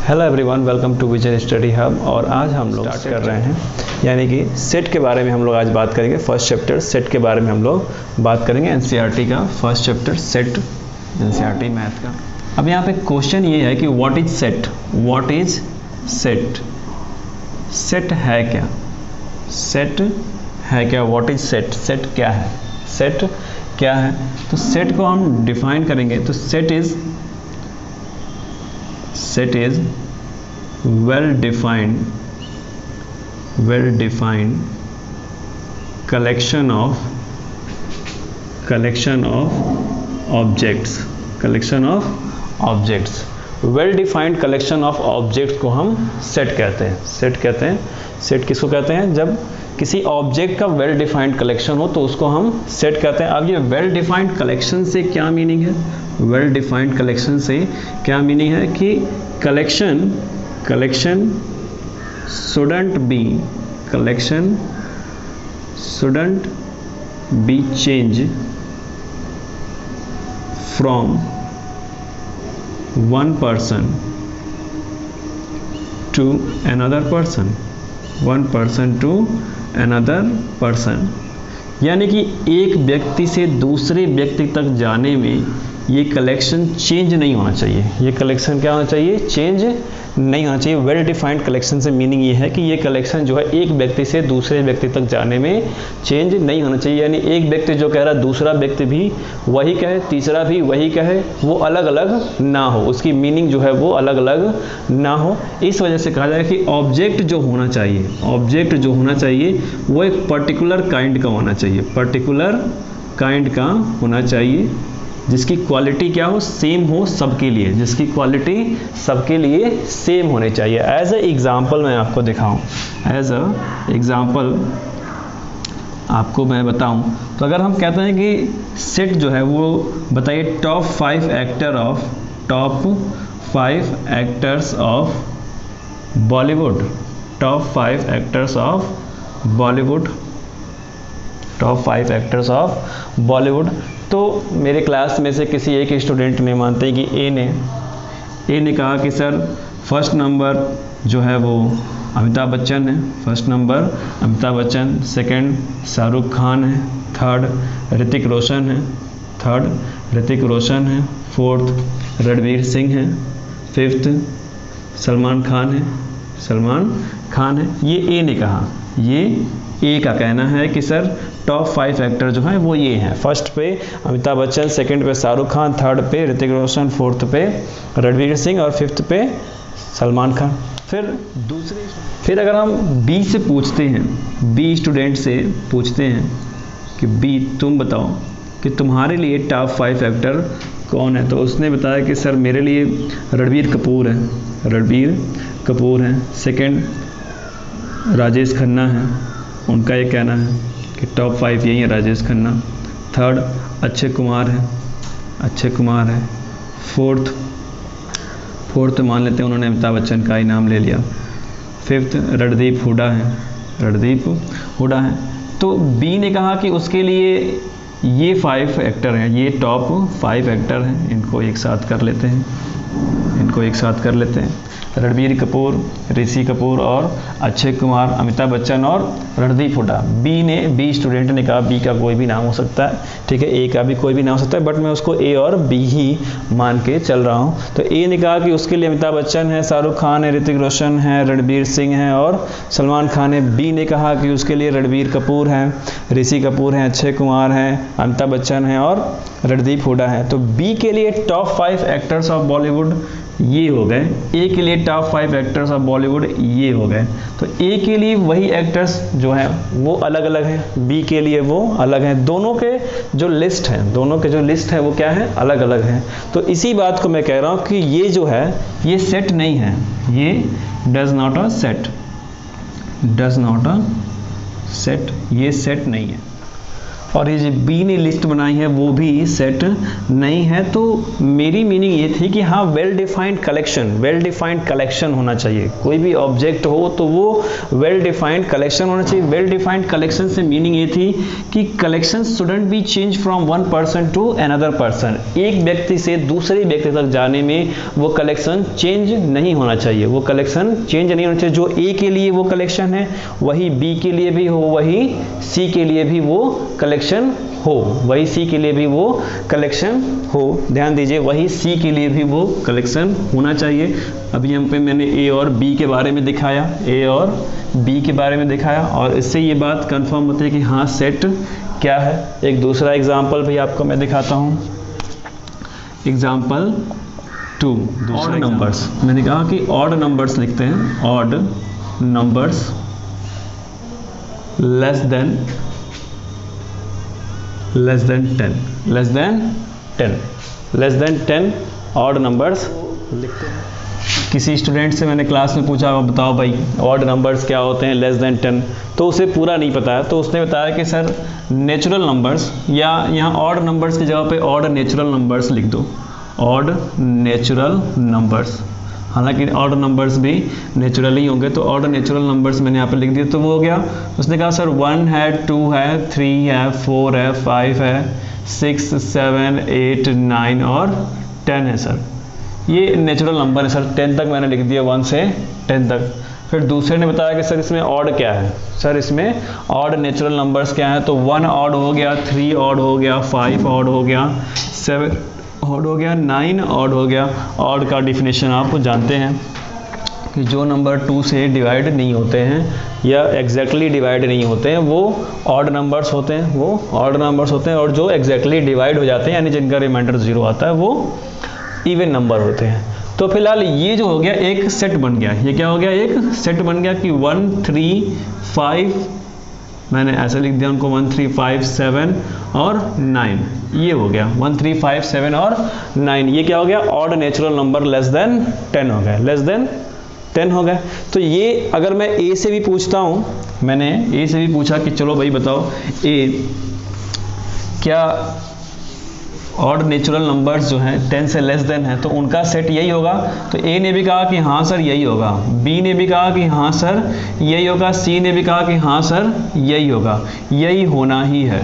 Hello everyone, welcome to Vijay study hub. और आज हम लोग स्टार्ट कर रहे हैं यानी कि सेट के बारे में हम लोग आज बात करेंगे। फर्स्ट चैप्टर सेट के बारे में हम लोग बात करेंगे, एनसीईआरटी का first chapter set, NCERT math का। अब यहाँ पे क्वेश्चन ये है कि what is set, what is set, set है क्या, सेट है क्या, व्हाट इज सेट, सेट क्या है, सेट क्या है। तो सेट को हम डिफाइन करेंगे तो set is well defined collection of objects, well defined collection of objects को हम सेट कहते हैं। सेट किसको कहते हैं? जब किसी ऑब्जेक्ट का वेल डिफाइंड कलेक्शन हो तो उसको हम सेट कहते हैं। अब ये वेल डिफाइंड कलेक्शन से क्या मीनिंग है? वेल डिफाइंड कलेक्शन से क्या मीनिंग है कि collection shouldn't be changed from one person to another person, यानी कि एक व्यक्ति से दूसरे व्यक्ति तक जाने में ये कलेक्शन चेंज नहीं होना चाहिए। ये कलेक्शन क्या होना चाहिए? चेंज नहीं होना चाहिए। वेल डिफाइंड कलेक्शन से मीनिंग ये है कि ये कलेक्शन जो है एक व्यक्ति से दूसरे व्यक्ति तक जाने में चेंज नहीं होना चाहिए। यानी एक व्यक्ति जो कह रहा है दूसरा व्यक्ति भी वही कहे, तीसरा भी वही कहे, वो अलग अलग ना हो, उसकी मीनिंग जो है वो अलग अलग ना हो। इस वजह से कहा जाए कि ऑब्जेक्ट जो होना चाहिए वो एक पर्टिकुलर काइंड का होना चाहिए, जिसकी क्वालिटी क्या हो? सेम हो सबके लिए, जिसकी क्वालिटी सबके लिए सेम होनी चाहिए। एज ए एग्जाम्पल मैं आपको दिखाऊं, एज अ एग्जाम्पल आपको मैं बताऊं तो अगर हम कहते हैं कि सेट जो है वो बताइए top 5 actors of Bollywood, top 5 actors of Bollywood. तो मेरे क्लास में से किसी एक स्टूडेंट ने, मानते हैं कि ए ने कहा कि सर फर्स्ट नंबर जो है वो अमिताभ बच्चन है, first number Amitabh Bachchan, second Shahrukh Khan है, थर्ड ऋतिक रोशन है, फोर्थ रणवीर सिंह है, फिफ्थ सलमान खान है। ये ए ने कहा, ये ए का कहना है कि सर टॉप 5 एक्टर जो हैं वो ये हैं। फर्स्ट पे अमिताभ बच्चन, सेकंड पे शाहरुख खान, थर्ड पे ऋतिक रोशन, फोर्थ पे रणवीर सिंह और फिफ्थ पे सलमान खान। फिर अगर हम बी से पूछते हैं, बी स्टूडेंट से पूछते हैं कि बी तुम बताओ कि तुम्हारे लिए टॉप 5 एक्टर कौन है, तो उसने बताया कि सर मेरे लिए रणबीर कपूर है, सेकंड राजेश खन्ना है, उनका ये कहना है कि टॉप 5 यही है राजेश खन्ना, थर्ड अक्षय कुमार है, फोर्थ मान लेते हैं उन्होंने अमिताभ बच्चन का ही नाम ले लिया, फिफ्थ रणदीप हुडा है। तो बी ने कहा कि उसके लिए ये 5 एक्टर हैं, ये टॉप 5 एक्टर हैं, इनको एक साथ कर लेते हैं, रणबीर कपूर, ऋषि कपूर और अक्षय कुमार, अमिताभ बच्चन और रणदीप हुड्डा। बी स्टूडेंट ने कहा बी का कोई भी नाम हो सकता है, ठीक है, ए का भी कोई भी नाम हो सकता है, बट मैं उसको ए और बी ही मान के चल रहा हूँ। तो ए ने कहा कि उसके लिए अमिताभ बच्चन है, शाहरुख खान है, ऋतिक रोशन है, रणबीर सिंह है और सलमान खान है। बी ने कहा कि उसके लिए रणबीर कपूर है, ऋषि कपूर है, अक्षय कुमार है, अमिताभ बच्चन है और रणदीप हुड्डा है। तो बी के लिए टॉप 5 एक्टर्स ऑफ बॉलीवुड ये हो गए, ए के लिए टॉप 5 एक्टर्स ऑफ बॉलीवुड ये हो गए। तो ए के लिए वही एक्टर्स जो हैं वो अलग अलग हैं, बी के लिए वो अलग हैं, दोनों के जो लिस्ट है वो क्या है? अलग अलग हैं। तो इसी बात को मैं कह रहा हूँ कि ये जो है ये सेट नहीं है, ये डज नॉट अ सेट, ये सेट नहीं है। और ये जो बी ने लिस्ट बनाई है वो भी सेट नहीं है। तो मेरी मीनिंग ये थी कि हाँ वेल डिफाइंड कलेक्शन होना चाहिए। कोई भी ऑब्जेक्ट हो तो वो वेल डिफाइंड कलेक्शन होना चाहिए। वेल डिफाइंड कलेक्शन से मीनिंग ये थी कि collection shouldn't be change from one person to another person. एक व्यक्ति से दूसरे व्यक्ति तक जाने में वो कलेक्शन चेंज नहीं होना चाहिए, वो कलेक्शन चेंज नहीं होना चाहिए। जो ए के लिए वो कलेक्शन है वही बी के लिए भी हो, वही सी के लिए भी वो कलेक्शन हो, वही सी के लिए भी वो कलेक्शन हो। ध्यान दीजिए, वही सी के लिए भी वो कलेक्शन होना चाहिए। अभी यहाँ पे मैंने ए और बी के बारे में दिखाया, ए और बी के बारे में दिखाया, और इससे ये बात कंफर्म होती है कि हाँ सेट क्या है। एक दूसरा एग्जाम्पल भी आपको मैं दिखाता हूँ। Example 2, odd numbers. मैंने कहा कि ऑड नंबर्स लिखते हैं, odd numbers less than 10 odd numbers लिखते हैं। किसी स्टूडेंट से मैंने क्लास में पूछा बताओ भाई ऑड नंबर्स क्या होते हैं लेस देन 10, तो उसे पूरा नहीं पता है। तो उसने बताया कि सर नेचुरल नंबर्स, या यहाँ ऑड नंबर्स की जगह पे ऑड नेचुरल नंबर्स लिख दो, ऑड नेचुरल नंबर्स। हालांकि ऑड नंबर्स भी नेचुरल ही होंगे, तो ऑड नेचुरल नंबर्स मैंने यहाँ पे लिख दिया तो वो हो गया। उसने कहा सर 1 है, 2 है, 3 है, 4 है, 5 है, 6, 7, 8, 9 और 10 है सर। ये नेचुरल नंबर है सर, 10 तक मैंने लिख दिया, 1 से 10 तक। फिर दूसरे ने बताया कि सर इसमें ऑड क्या है, सर इसमें ऑड नेचुरल नंबर्स क्या है, तो 1 ऑड हो गया, 3 ऑड हो गया, 5 ऑड हो गया, 7 ऑड हो गया, 9 ऑड हो गया। ऑड का डिफिनेशन आप जानते हैं कि जो नंबर 2 से डिवाइड नहीं होते हैं या एग्जैक्टली डिवाइड नहीं होते हैं वो ऑड नंबर्स होते हैं, वो ऑड नंबर्स होते हैं। और जो एग्जैक्टली डिवाइड हो जाते हैं यानी जिनका रिमाइंडर 0 आता है वो इवन नंबर होते हैं। तो फिलहाल ये जो हो गया एक सेट बन गया, ये क्या हो गया एक सेट बन गया कि 1, 3, 5, मैंने ऐसे लिख दिया उनको 1, 3, 5, 7 और 9, ये हो गया 1, 3, 5, 7 और 9। ये क्या हो गया odd natural number less than 10 हो गया, लेस देन 10 हो गया। तो ये अगर मैं ए से भी पूछता हूँ, मैंने ए से भी पूछा कि चलो भाई बताओ ए क्या ऑड नेचुरल नंबर्स जो हैं 10 से लेस देन है तो उनका सेट यही होगा, तो ए ने भी कहा कि हाँ सर यही होगा, बी ने भी कहा कि हाँ सर यही होगा, सी ने भी कहा कि हाँ सर यही होगा, यही होना ही है।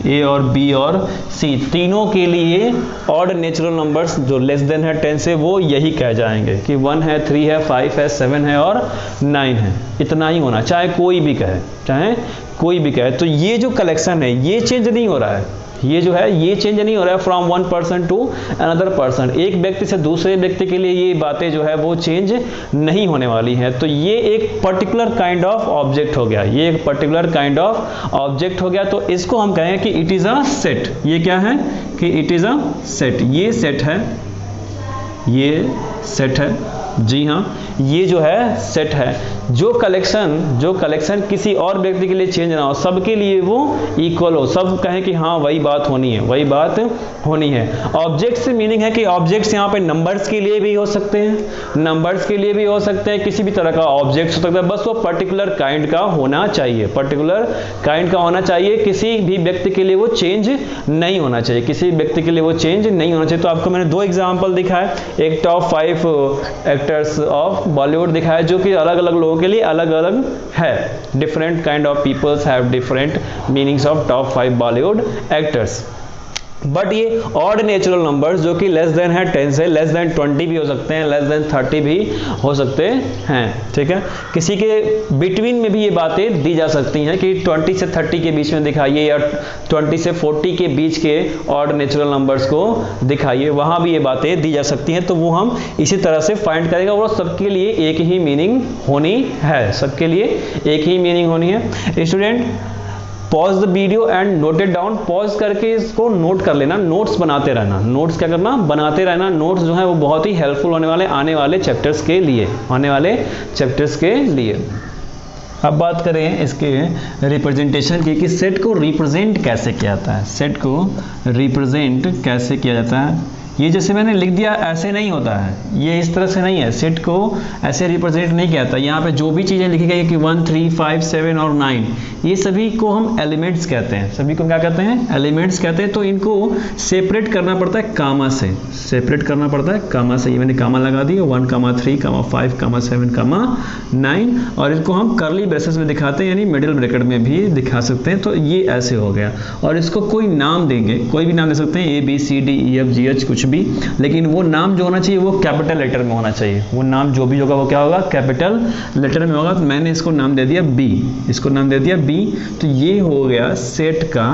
ए और बी और सी तीनों के लिए ऑड नेचुरल नंबर्स जो लेस देन है 10 से वो यही कह जाएंगे कि 1 है, 3 है, 5 है, 7 है और 9 है, इतना ही होना, चाहे कोई भी कहे, चाहे कोई भी कहे। तो ये जो कलेक्शन है ये चेंज नहीं हो रहा है, ये जो है ये चेंज नहीं हो रहा है from one person to another person. एक व्यक्ति से दूसरे व्यक्ति के लिए ये बातें जो है वो चेंज नहीं होने वाली हैं। तो ये एक पर्टिकुलर काइंड ऑफ ऑब्जेक्ट हो गया, ये एक पर्टिकुलर काइंड ऑफ ऑब्जेक्ट हो गया। तो इसको हम कहें कि इट इज अ सेट। ये क्या है कि इट इज अ सेट, ये सेट है, ये सेट है, जी हाँ ये जो है सेट है। जो कलेक्शन किसी और व्यक्ति के लिए चेंज ना हो, सबके लिए वो इक्वल हो, सब कहें कि हाँ वही बात होनी है, वही बात होनी है। ऑब्जेक्ट से मीनिंग है कि ऑब्जेक्ट्स यहाँ पे नंबर्स के लिए भी हो सकते हैं, नंबर्स के लिए भी हो सकते हैं, किसी भी तरह का ऑब्जेक्ट हो सकता है, बस वो पर्टिकुलर काइंड का होना चाहिए, पर्टिकुलर काइंड का होना चाहिए, किसी भी व्यक्ति के लिए वो चेंज नहीं होना चाहिए, किसी व्यक्ति के लिए वो चेंज नहीं होना चाहिए। तो आपको मैंने 2 एग्जाम्पल दिखाए, एक टॉप 5 एक्टर्स ऑफ बॉलीवुड दिखाया जो कि अलग अलग लोगों के लिए अलग अलग है, different kind of peoples have different meanings of top 5 Bollywood actors. But ये ऑड नेचुरल नंबर्स जो कि लेस देन है 10 से, लेस देन 20 भी हो सकते हैं, लेस देन 30 भी हो सकते हैं, ठीक है। किसी के बिटवीन में भी ये बातें दी जा सकती हैं कि 20 से 30 के बीच में दिखाइए या 20 से 40 के बीच के ऑड नेचुरल नंबर्स को दिखाइए, वहाँ भी ये बातें दी जा सकती हैं। तो वो हम इसी तरह से फाइंड करेंगे और सबके लिए एक ही मीनिंग होनी है, सबके लिए एक ही मीनिंग होनी है। Student pause the video and note it down, pause करके इसको नोट कर लेना, नोट्स बनाते रहना, नोट्स क्या करना बनाते रहना। नोट्स जो है वो बहुत ही हेल्पफुल होने वाले आने वाले चैप्टर्स के लिए, आने वाले चैप्टर्स के लिए। अब बात करें इसके रिप्रेजेंटेशन की कि सेट को रिप्रेजेंट कैसे किया जाता है, सेट को रिप्रेजेंट कैसे किया जाता है। ये जैसे मैंने लिख दिया ऐसे नहीं होता है, ये इस तरह से नहीं है, सेट को ऐसे रिप्रेजेंट नहीं किया जाता। यहाँ पे जो भी चीज़ें लिखी गई कि 1, 3, 5, 7 और 9, ये सभी को हम एलिमेंट्स कहते हैं। सभी को क्या कहते हैं? एलिमेंट्स कहते हैं। तो इनको सेपरेट करना पड़ता है कामा से, सेपरेट करना पड़ता है कामा से। ये मैंने कामा लगा दी, 1, 3, 5, 7, 9, और इनको हम कर्ली ब्रेसेस में दिखाते हैं, यानी मिडिल ब्रैकेट में भी दिखा सकते हैं। तो ये ऐसे हो गया, और इसको कोई नाम देंगे, कोई भी नाम दे सकते हैं, ABCDEFGH कुछ भी, लेकिन वो नाम जो होना चाहिए वो कैपिटल लेटर में होना चाहिए। वो नाम जो भी होगा वो क्या होगा? कैपिटल लेटर में होगा। तो मैंने इसको नाम दे दिया B, इसको नाम दे दिया B। तो ये हो गया सेट का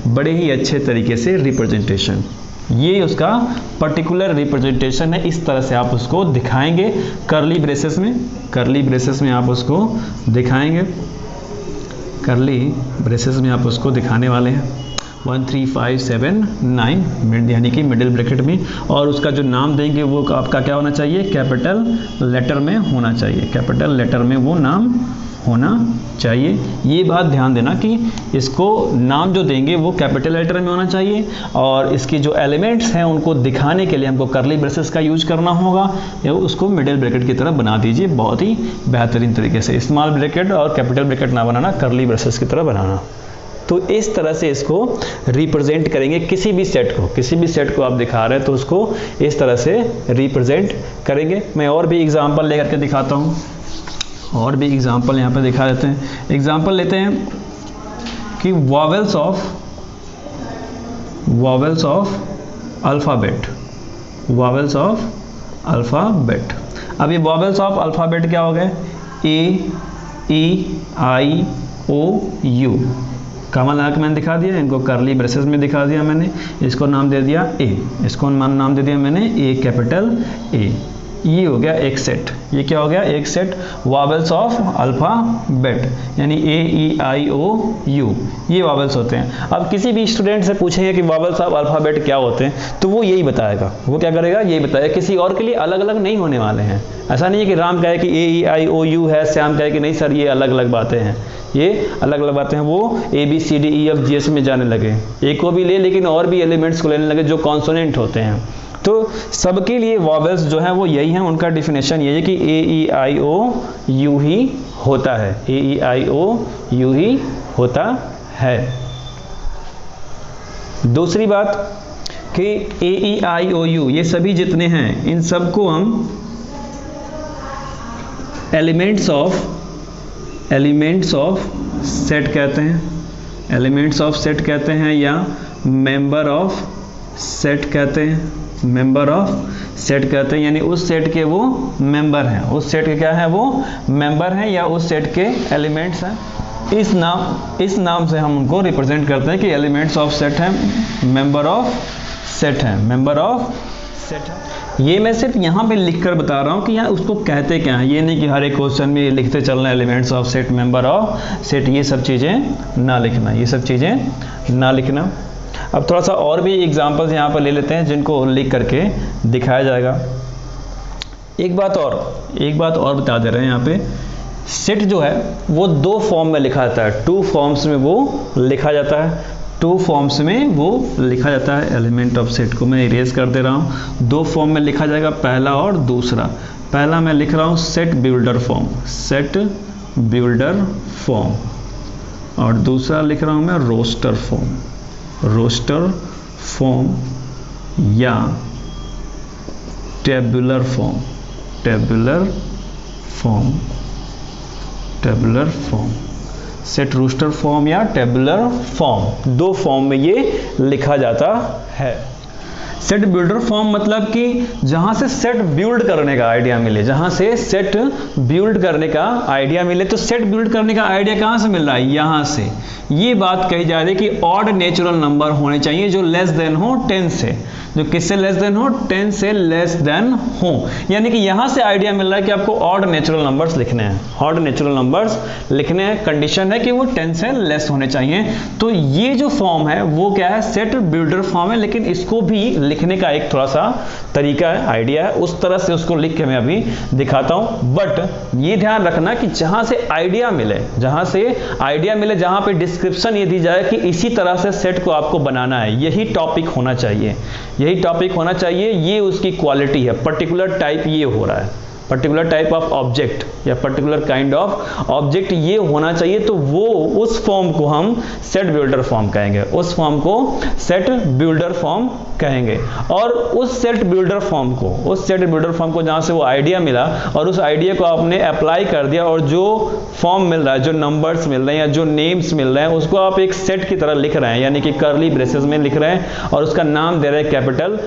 बड़े ही अच्छे तरीके से रिप्रेजेंटेशन। ये उसका पर्टिकुलर रिप्रेजेंटेशन है। इस तरह से आप उसको दिखाएंगे कर्ली ब्रेसेस में, कर्ली ब्रेसेस में आप उसको दिखाएंगे, कर्ली ब्रेसेस में आप उसको दिखाने वाले हैं। 1, 3, 5, 7, 9 यानी कि मिडिल ब्रैकेट में, और उसका जो नाम देंगे वो आपका क्या होना चाहिए? कैपिटल लेटर में होना चाहिए, कैपिटल लेटर में वो नाम होना चाहिए। ये बात ध्यान देना कि इसको नाम जो देंगे वो कैपिटल लेटर में होना चाहिए, और इसके जो एलिमेंट्स हैं उनको दिखाने के लिए हमको कर्ली ब्रेसेस का यूज करना होगा, या उसको मिडिल ब्रैकेट की तरह बना दीजिए बहुत ही बेहतरीन तरीके से। स्मॉल ब्रैकेट और कैपिटल ब्रैकेट ना बनाना, कर्ली ब्रेसेस की तरह बनाना। तो इस तरह से इसको रिप्रेजेंट करेंगे। किसी भी सेट को, किसी भी सेट को आप दिखा रहे हैं तो उसको इस तरह से रिप्रेजेंट करेंगे। मैं और भी एग्जांपल लेकर के दिखाता हूँ, और भी एग्जांपल यहाँ पे दिखा देते हैं। एग्जांपल लेते हैं कि vowels of alphabet, vowels of alphabet. अब ये वॉवेल्स ऑफ अल्फ़ाबेट क्या हो गए? A, E, I, O, U। कामा लगा के मैंने दिखा दिया, इनको कर्ली ब्रेसेस में दिखा दिया मैंने। इसको नाम दे दिया A, इसको नाम दे दिया मैंने A, कैपिटल A। ये हो गया एक सेट। ये क्या हो गया? एक सेट वॉवेल्स ऑफ अल्फ़ाबेट, यानी AEIOU, ये वॉवेल्स होते हैं। अब किसी भी स्टूडेंट से पूछेंगे कि वॉवेल्स ऑफ अल्फ़ाबेट क्या होते हैं, तो वो यही बताएगा। वो क्या करेगा? यही बताएगा। किसी और के लिए अलग अलग नहीं होने वाले हैं। ऐसा नहीं है कि राम कहे कि AEIOU है, श्याम कहे कि नहीं सर ये अलग अलग बातें हैं। ये अलग अलग बातें हैं। वो ABCDEFGH में जाने लगे, A को भी ले, लेकिन और भी एलिमेंट्स को लेने लगे जो कॉन्सोनेंट होते हैं। तो सबके लिए वॉवेल्स जो हैं वो यही हैं। उनका डिफिनेशन ये है कि AEIOU ही होता है, AEIOU ही होता है। दूसरी बात कि AEIOU ये सभी जितने हैं, इन सबको हम एलिमेंट्स ऑफ सेट कहते हैं, एलिमेंट्स ऑफ सेट कहते हैं, या मेंबर ऑफ सेट कहते हैं, मेंबर ऑफ सेट कहते हैं। यानी उस सेट के वो मेंबर हैं, उस सेट के क्या है? वो मेंबर हैं, या उस सेट के एलिमेंट्स हैं। इस नाम से हम उनको रिप्रेजेंट करते हैं कि एलिमेंट्स ऑफ सेट हैं, मेंबर ऑफ सेट हैं, मेंबर ऑफ सेट है। ये मैं सिर्फ यहाँ पे लिखकर बता रहा हूँ कि यहाँ उसको कहते क्या हैं। ये नहीं कि हर एक क्वेश्चन में लिखते चलना elements of set, member of set, ये सब चीज़ें ना लिखना, ये सब चीज़ें ना लिखना। अब थोड़ा सा और भी एग्जांपल्स यहाँ पर ले लेते हैं जिनको लिख करके दिखाया जाएगा। एक बात और बता दे रहे हैं यहाँ पे, सेट जो है वो दो फॉर्म में लिखा जाता है, टू फॉर्म्स में वो लिखा जाता है, टू फॉर्म्स में वो लिखा जाता है। एलिमेंट ऑफ सेट को मैं इरेज कर दे रहा हूँ, दो फॉर्म में लिखा जाएगा, पहला और दूसरा। पहला मैं लिख रहा हूँ set builder form, set builder form, और दूसरा लिख रहा हूँ मैं रोस्टर फॉर्म, रोस्टर फॉर्म या tabular form, tabular form, tabular form, set roster form या टेबुलर फॉर्म, दो फॉर्म में ये लिखा जाता है। सेट बिल्डर फॉर्म मतलब कि जहां से सेट बिल्ड करने का आइडिया मिले, जहां से सेट बिल्ड करने का आइडिया मिले। तो सेट बिल्ड करने का आइडिया कहां से मिल रहा है? यहां से। ये बात कही जा रही है कि ऑड नेचुरल नंबर होने चाहिए जो लेस देन हो 10 से, जो किससे लेस देन हो? 10 से लेस देन हो। यानी कि यहां से आइडिया मिल रहा है कि आपको ऑड नेचुरल नंबर्स लिखने हैं, ऑड नेचुरल नंबर्स लिखने हैं। कंडीशन है कि वो 10 से लेस होने चाहिए। तो ये जो फॉर्म है वो क्या है? सेट बिल्डर फॉर्म है, लेकिन इसको भी लिखने का एक थोड़ा सा तरीका है, आइडिया है, उस तरह से उसको लिख के मैं अभी दिखाता हूं। बट ये ध्यान रखना कि जहां से आइडिया मिले, जहां पे डिस्क्रिप्शन ये दी जाए कि इसी तरह से सेट को आपको बनाना है, यही टॉपिक होना चाहिए, ये उसकी क्वालिटी है। पर्टिकुलर टाइप ये हो रहा है, पर्टिकुलर टाइप ऑफ ऑब्जेक्ट या पर्टिकुलर काइंड ऑफ ऑब्जेक्ट ये होना चाहिए, तो वो उस फॉर्म को हम सेट बिल्डर फॉर्म कहेंगे, और उस सेट बिल्डर फॉर्म को जहां से वो आइडिया मिला और उस आइडिया को आपने अप्लाई कर दिया और जो फॉर्म मिल रहा है, जो नंबर्स मिल रहे हैं या जो नेम्स मिल रहे हैं, उसको आप एक सेट की तरह लिख रहे हैं, यानी कि कर्ली ब्रेसेस में लिख रहे हैं और उसका नाम दे रहे हैं कैपिटल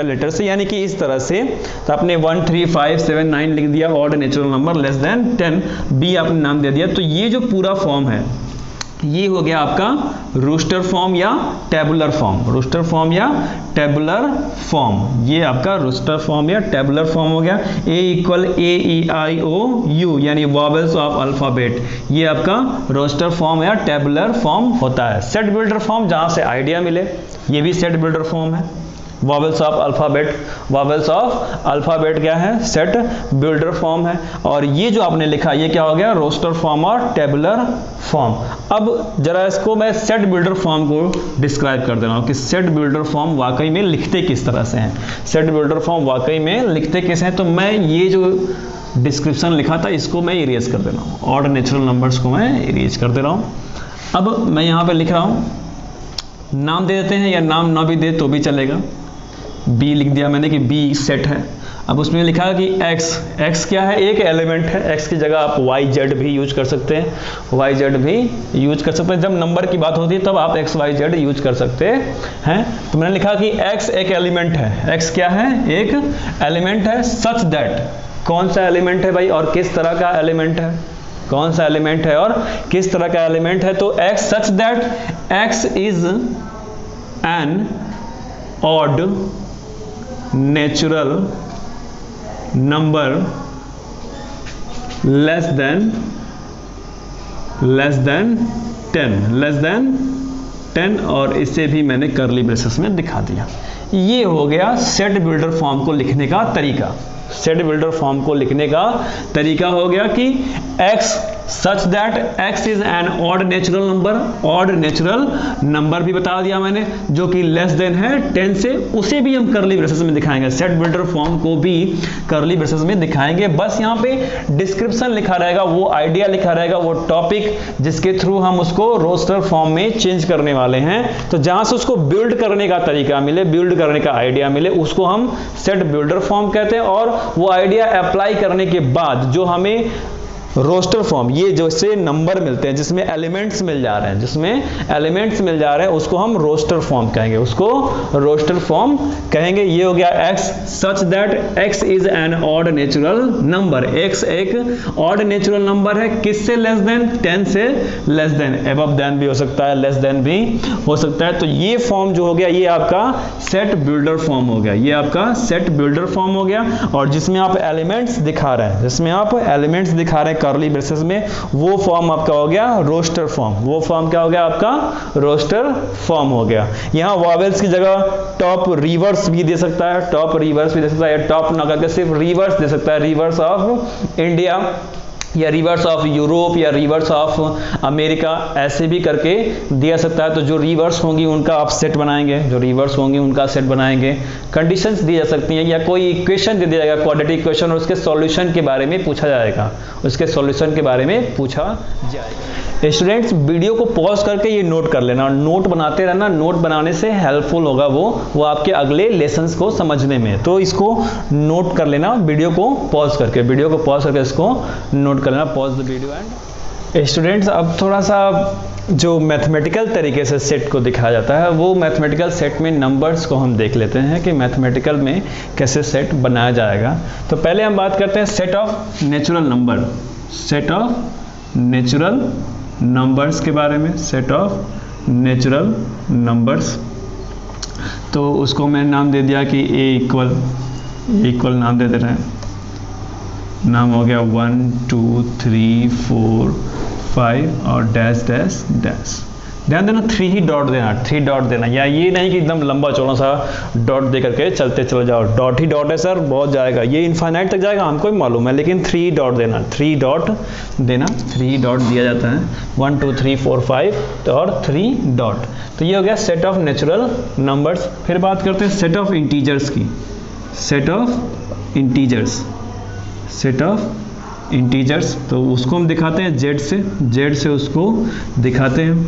लेटर से, यानी कि इस तरह से। तो आपने 1 3 5 7 9 लिख दिया, odd natural number less than 10, B आपने नाम दे दिया। तो ये जो पूरा फॉर्म है ये हो गया आपका रोस्टर फॉर्म या टेबुलर फॉर्म, ये आपका रोस्टर फॉर्म या टेबुलर फॉर्म हो गया। A equal A E I O U यानी वॉवेल्स ऑफ अल्फाबेट, ये आपका रोस्टर फॉर्म या टेबुलर फॉर्म होता है। सेट बिल्डर फॉर्म जहां से आइडिया मिले, ये भी सेट बिल्डर फॉर्म है। वॉवेल्स ऑफ अल्फाबेट क्या है? सेट बिल्डर फॉर्म है। और ये जो आपने लिखा ये क्या हो गया? रोस्टर फॉर्म और टेबुलर फॉर्म। अब जरा इसको मैं सेट बिल्डर फॉर्म को डिस्क्राइब कर दे रहा हूँ कि सेट बिल्डर फॉर्म वाकई में लिखते किस तरह से हैं, तो मैं ये जो डिस्क्रिप्शन लिखा था इसको मैं इरेज कर दे रहा हूँ, ऑड नेचुरल नंबर्स को मैं इरेज कर दे रहा हूँ। अब मैं यहाँ पे लिख रहा हूँ, नाम दे देते हैं या नाम ना भी दे तो भी चलेगा। बी लिख दिया मैंने कि बी सेट है। अब उसमें लिखा कि एक्स क्या है? एक एलिमेंट है। एक्स की जगह आप वाई जेड भी यूज कर सकते हैं, जब नंबर की बात होती है तब आप एक्स वाई जेड यूज कर सकते हैं। तो मैंने लिखा कि एक्स एक एलिमेंट है। एक्स क्या है? एक एलिमेंट है। सच दैट, कौन सा एलिमेंट है भाई और किस तरह का एलिमेंट है? तो x such that x is an odd natural number less than 10 और इसे भी मैंने कर्ली ब्रेसेस में दिखा दिया। ये हो गया सेट बिल्डर फॉर्म को लिखने का तरीका। हो गया कि x such that x is an odd natural number भी बता दिया मैंने, जो कि लेस देन है 10 से, उसे भी हम कर्ली ब्रेसेस में दिखाएंगे। सेट बिल्डर फॉर्म को भी कर्ली ब्रेसेस में दिखाएंगे। बस यहाँ पे डिस्क्रिप्शन लिखा रहेगा, वो आइडिया लिखा रहेगा, वो टॉपिक जिसके थ्रू हम उसको रोस्टर फॉर्म में चेंज करने वाले हैं। तो जहां से उसको बिल्ड करने का तरीका मिले, बिल्ड करने का आइडिया मिले, उसको हम सेट बिल्डर फॉर्म कहते हैं। और वो आइडिया अप्लाई करने के बाद जो हमें रोस्टर फॉर्म, ये जो से नंबर मिलते हैं जिसमें एलिमेंट्स मिल जा रहे हैं, उसको हम रोस्टर फॉर्म कहेंगे। ये हो गया x such that x is an odd natural number. x एक ऑड नेचुरल नंबर है, किससे? लेस देन 10 से लेस देन, अबव देन भी हो सकता है, लेस देन भी हो सकता है। तो ये फॉर्म जो हो गया ये आपका सेट बिल्डर फॉर्म हो गया। और जिसमें आप एलिमेंट्स दिखा रहे हैं कर्ली ब्रेसेस में, वो फॉर्म आपका हो गया रोस्टर फॉर्म। हो गया। यहाँ वॉवेल्स की जगह टॉप रिवर्स भी दे सकता है, टॉप ना करके सिर्फ रिवर्स दे सकता है, रिवर्स ऑफ इंडिया या रिवर्स ऑफ यूरोप या रिवर्स ऑफ अमेरिका, ऐसे भी करके दिया सकता है। तो जो रिवर्स होंगी उनका आप सेट बनाएंगे, कंडीशंस दी जा सकती हैं, या कोई इक्वेशन दे दिया जाएगा, क्वाड्रेटिक इक्वेशन, और उसके सॉल्यूशन के बारे में पूछा जाएगा, स्टूडेंट्स वीडियो को पॉज करके ये नोट कर लेना, नोट बनाते रहना। नोट बनाने से हेल्पफुल होगा वो आपके अगले लेसन्स को समझने में। तो इसको नोट कर लेना, वीडियो को पॉज करके इसको नोट कर लेना। Pause the video and students, अब थोड़ा सा जो मैथमेटिकल तरीके से सेट को दिखाया जाता है, वो मैथमेटिकल सेट में नंबर्स को हम देख लेते हैं कि मैथमेटिकल में कैसे सेट बनाया जाएगा। तो पहले हम बात करते हैं सेट ऑफ नेचुरल नंबर्स के बारे में। सेट ऑफ नेचुरल नंबर्स, तो उसको मैं नाम दे दिया कि a इक्वल नाम दे रहे हैं, नाम हो गया 1 2 3 4 5 और डैश डैश डैश। ध्यान देना 3 ही डॉट देना, 3 डॉट देना, या ये नहीं कि एकदम लंबा चौड़ा सा डॉट दे करके चलते चले जाओ, डॉट ही डॉट है सर बहुत जाएगा, ये इनफाइनाइट तक जाएगा हमको भी मालूम है, लेकिन 3 डॉट देना, 3 डॉट देना, 3 डॉट दिया जाता है, 1 2 3 4 5 और 3 डॉट। तो ये हो गया सेट ऑफ नेचुरल नंबर्स। फिर बात करते हैं सेट ऑफ इंटीजर्स की, set of integers, set of integers, तो उसको हम दिखाते हैं जेड से उसको दिखाते हैं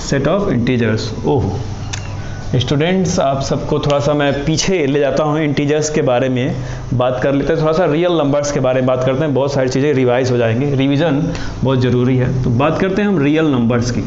set of integers. Oh students, आप सबको थोड़ा सा मैं पीछे ले जाता हूँ, इंटीजर्स के बारे में बात कर लेते हैं, थोड़ा सा रियल नंबर्स के बारे में बात करते हैं, बहुत सारी चीज़ें रिवाइज हो जाएंगी, रिवीजन बहुत ज़रूरी है। तो बात करते हैं हम रियल नंबर्स की,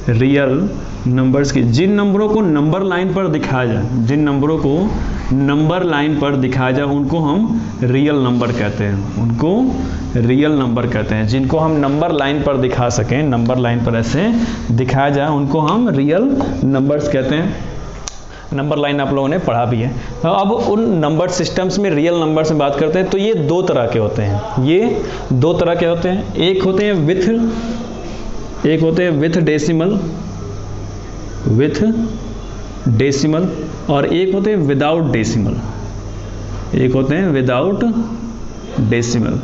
रियल नंबर्स की, जिन नंबरों को नंबर लाइन पर दिखाया जाए, जिन नंबरों को नंबर लाइन पर दिखाया जाए उनको हम रियल नंबर कहते हैं, उनको रियल नंबर कहते हैं। जिनको हम नंबर लाइन पर दिखा सकें, नंबर लाइन पर ऐसे दिखाया जाए उनको हम रियल नंबर्स कहते हैं। नंबर लाइन आप लोगों ने पढ़ा भी है। तो अब उन नंबर सिस्टम्स में रियल नंबर्स में बात करते हैं, तो ये 2 तरह के होते हैं, ये 2 तरह के होते हैं। एक होते हैं विथ डेसिमल, विथ डेसिमल, और एक होते हैं विदाउट डेसिमल, एक होते हैं विदाउट डेसिमल।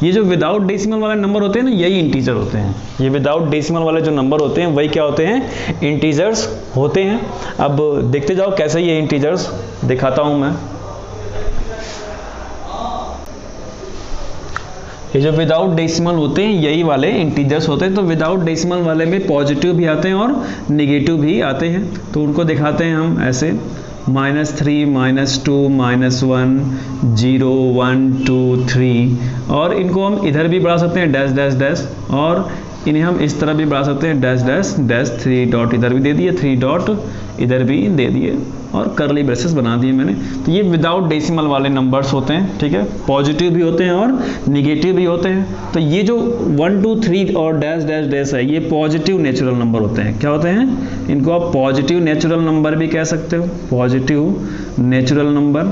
ये जो विदाउट डेसिमल वाले नंबर होते हैं ना, यही इंटीजर होते हैं। ये विदाउट डेसिमल वाले जो नंबर होते हैं वही क्या होते हैं, इंटीजर्स होते हैं। अब देखते जाओ कैसे ये इंटीजर्स दिखाता हूं मैं। ये जो विदाउट डेसिमल होते हैं यही वाले इंटीजर्स होते हैं। तो विदाउट डेसिमल वाले में पॉजिटिव भी आते हैं और निगेटिव भी आते हैं, तो उनको दिखाते हैं हम ऐसे -3, -2, -1, 0, 1 2 3, और इनको हम इधर भी बढ़ा सकते हैं डैश डैश डैश, और इन्हें हम इस तरह भी बढ़ा सकते हैं डैश डैश डैश, 3 डॉट इधर भी दे दिए, 3 डॉट इधर भी दे दिए, और करली ब्रेसेस बना दिए मैंने। तो ये विदाउट डेसिमल वाले नंबर्स होते हैं, ठीक है, पॉजिटिव भी होते हैं और निगेटिव भी होते हैं। तो ये जो 1 2 3 और डैश डैश डैश है, ये पॉजिटिव नेचुरल नंबर होते हैं। क्या होते हैं, इनको आप पॉजिटिव नेचुरल नंबर भी कह सकते हो, पॉजिटिव नेचुरल नंबर,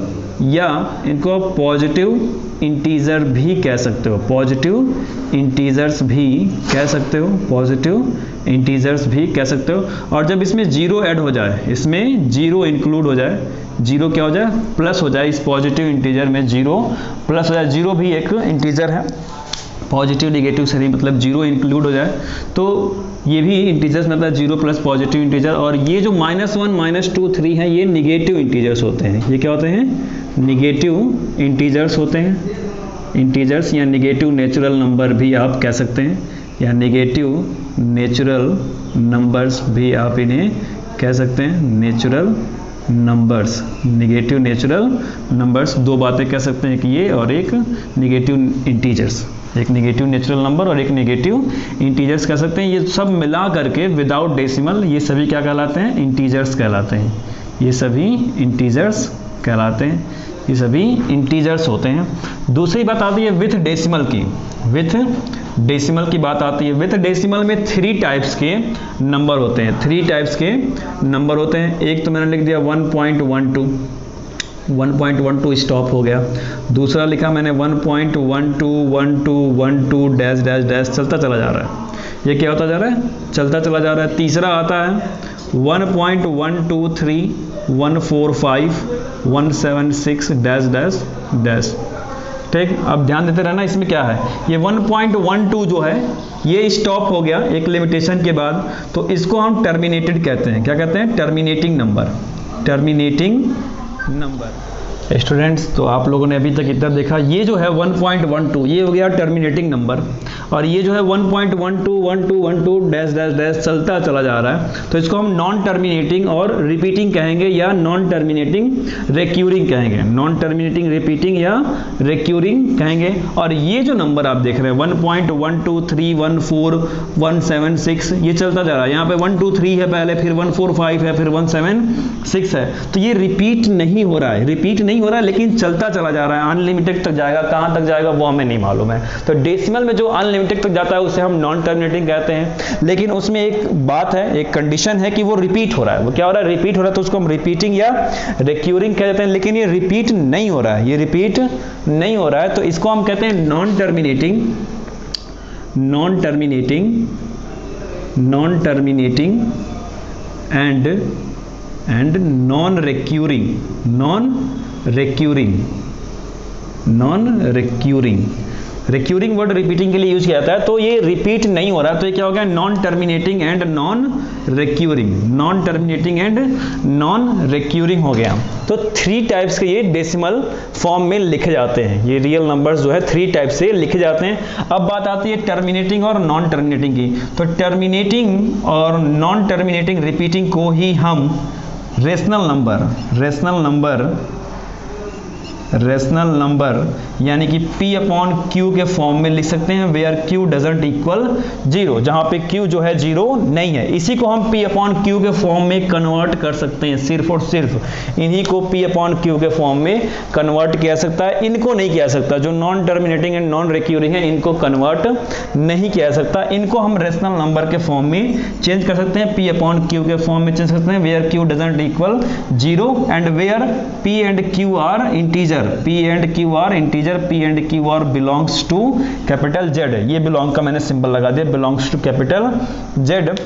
या इनको आप पॉजिटिव इंटीजर भी कह सकते हो, पॉजिटिव इंटीजर्स भी कह सकते हो, पॉजिटिव इंटीजर्स भी कह सकते हो। और जब इसमें 0 ऐड हो जाए, इसमें 0 इंक्लूड हो जाए, 0 क्या हो जाए, प्लस हो जाए, इस पॉजिटिव इंटीजर में 0 प्लस हो जाए, 0 भी एक इंटीजर है, पॉजिटिव निगेटिव से नहीं, मतलब 0 इंक्लूड हो जाए तो ये भी इंटीजर्स में आता है, 0 प्लस पॉजिटिव इंटीजर। और ये जो -1 -2 3 है, ये निगेटिव इंटीजर्स होते हैं। ये क्या होते हैं, निगेटिव इंटीजर्स होते हैं, इंटीजर्स या निगेटिव नेचुरल नंबर भी आप कह सकते हैं, या निगेटिव नेचुरल नंबर्स भी आप इन्हें कह सकते हैं, natural numbers, negative natural numbers. 2 बातें कह सकते हैं कि ये, और एक निगेटिव इंटीजर्स, एक निगेटिव नेचुरल नंबर और एक निगेटिव इंटीजर्स कह सकते हैं। ये सब मिला करके विदाउट डेसिमल ये सभी क्या कहलाते हैं, इंटीजर्स कहलाते हैं, ये सभी इंटीजर्स कहलाते हैं, ये सभी इंटीजर्स होते हैं। दूसरी बात आती है विथ डेसिमल की, विथ डेसिमल की बात आती है। विथ डेसिमल में 3 टाइप्स के नंबर होते हैं, 3 टाइप्स के नंबर होते हैं। एक तो मैंने लिख दिया 1.12, 1.12 स्टॉप हो गया। दूसरा लिखा मैंने 1.121212 डैश डैश डैश, चलता चला जा रहा है, ये क्या होता जा रहा है, चलता चला जा रहा है। तीसरा आता है 1.123 145 176 डैश डैश डैश, ठीक। अब ध्यान देते रहना, इसमें क्या है, ये 1.12 जो है ये स्टॉप हो गया एक लिमिटेशन के बाद, तो इसको हम टर्मिनेटेड कहते हैं। क्या कहते हैं, terminating number, terminating number. Students, तो आप लोगों ने अभी तक इतना देखा, ये जो है 1.12 ये हो गया टर्मिनेटिंग नंबर, और ये जो है 1.121212 डैश डैश डैश चलता चला जा रहा है, तो इसको हम नॉन टर्मिनेटिंग और रिपीटिंग कहेंगे, या नॉन टर्मिनेटिंग रिक्यूरिंग कहेंगे, नॉन टर्मिनेटिंग रिपीटिंग या रिक्यूरिंग कहेंगे। और ये जो नंबर आप देख रहे हैं 1.12314 ये चलता जा रहा है, यहाँ पे 123 है पहले, फिर 145 है, फिर 176 है, तो ये रिपीट नहीं हो रहा है, रिपीट नहीं हो रहा है, लेकिन चलता चला जा रहा है, अनलिमिटेड तक जाएगा, कहां तक जाएगा वो हमें नहीं मालूम है। तो डेसिमल में जो अनलिमिटेड तक जाता है उसे हम नॉन टर्मिनेटिंग कहते हैं, लेकिन उसमें एक बात है, एक कंडीशन है कि वो रिपीट हो रहा है। वो क्या हो रहा है, रिपीट हो रहा है, तो उसको हम रिपीटिंग या रिक्यूरिंग कह देते हैं। लेकिन ये रिपीट नहीं हो रहा है, ये रिपीट नहीं हो रहा है, तो इसको हम कहते हैं non terminating, non terminating non terminating and non recurring recurring word repeating के लिए यूज किया जाता है, तो ये रिपीट नहीं हो रहा, तो ये क्या हो गया, non terminating and non recurring हो गया। तो 3 टाइप्स के ये डेसिमल फॉर्म में लिखे जाते हैं, ये रियल नंबर्स जो है 3 टाइप से लिखे जाते हैं। अब बात आती है टर्मिनेटिंग और नॉन टर्मिनेटिंग की, तो टर्मिनेटिंग और नॉन टर्मिनेटिंग रिपीटिंग को ही हम रेशनल नंबर यानी कि P/Q के फॉर्म में लिख सकते हैं, वेयर Q डजंट इक्वल 0, जहां पे Q जो है 0 नहीं है, इसी को हम P/Q के फॉर्म में कन्वर्ट कर सकते हैं। सिर्फ और सिर्फ इन्हीं को P/Q के फॉर्म में कन्वर्ट किया सकता है, इनको नहीं किया सकता। जो non terminating and non recurring है इनको कन्वर्ट नहीं किया सकता, इनको हम रेशनल नंबर के फॉर्म में चेंज कर सकते हैं, P/Q के फॉर्म में चेंज कर सकते हैं, where Q doesn't equal 0 and where P and Q are integer, P and Q are belongs to capital Z। ये बिलोंग का मैंने सिंबल लगा दिया, बिलोंग्स टू कैपिटल Z।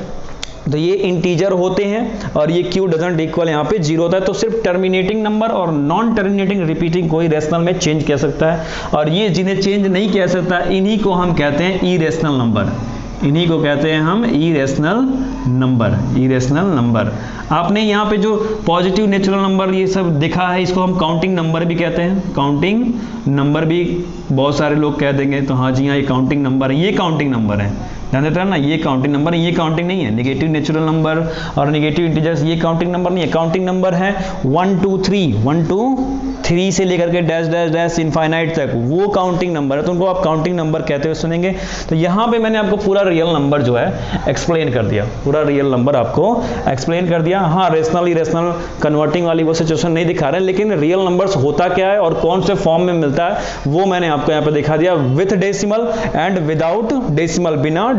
तो ये इंटीजर होते हैं और ये Q डजंट इक्वल यहाँ पे 0 होता है। तो सिर्फ टर्मिनेटिंग नंबर और नॉन टर्मिनेटिंग रिपीटिंग को ही रेशनल में चेंज किया सकता है, और ये जिन्हें चेंज नहीं किया सकता इन्हीं को हम कहते हैं इरेशनल नंबर, इन्हीं को कहते हैं हम इरेशनल नंबर। आपने यहाँ पे जो पॉजिटिव नेचुरल नंबर ये सब दिखा है, इसको हम काउंटिंग नंबर भी कहते हैं, काउंटिंग नंबर भी बहुत सारे लोग कह देंगे, तो हाँ जी हाँ ये काउंटिंग नंबर है, ये काउंटिंग नंबर है, ध्यान देते हैं ना, ये काउंटिंग नंबर है, ये काउंटिंग नहीं है। नेगेटिव नेचुरल नंबर और नेगेटिव इंटीजर्स ये काउंटिंग नंबर नहीं है, काउंटिंग नंबर है 1 2 3 से लेकर के डैश डैश डैश इनफाइनाइट तक, वो काउंटिंग नंबर है, तो उनको आप काउंटिंग नंबर कहते हुए सुनेंगे। तो यहाँ पे मैंने आपको पूरा रियल नंबर जो है एक्सप्लेन कर दिया, पूरा रियल नंबर आपको एक्सप्लेन कर दिया। हाँ, रेशनल इरेशनल कन्वर्टिंग वाली वो सिचुएशन नहीं दिखा रहे हैं, लेकिन रियल नंबर्स होता क्या है और कौन से फॉर्म में मिलता है वो मैंने आपको यहाँ पे दिखा दिया, with decimal and without decimal, बिना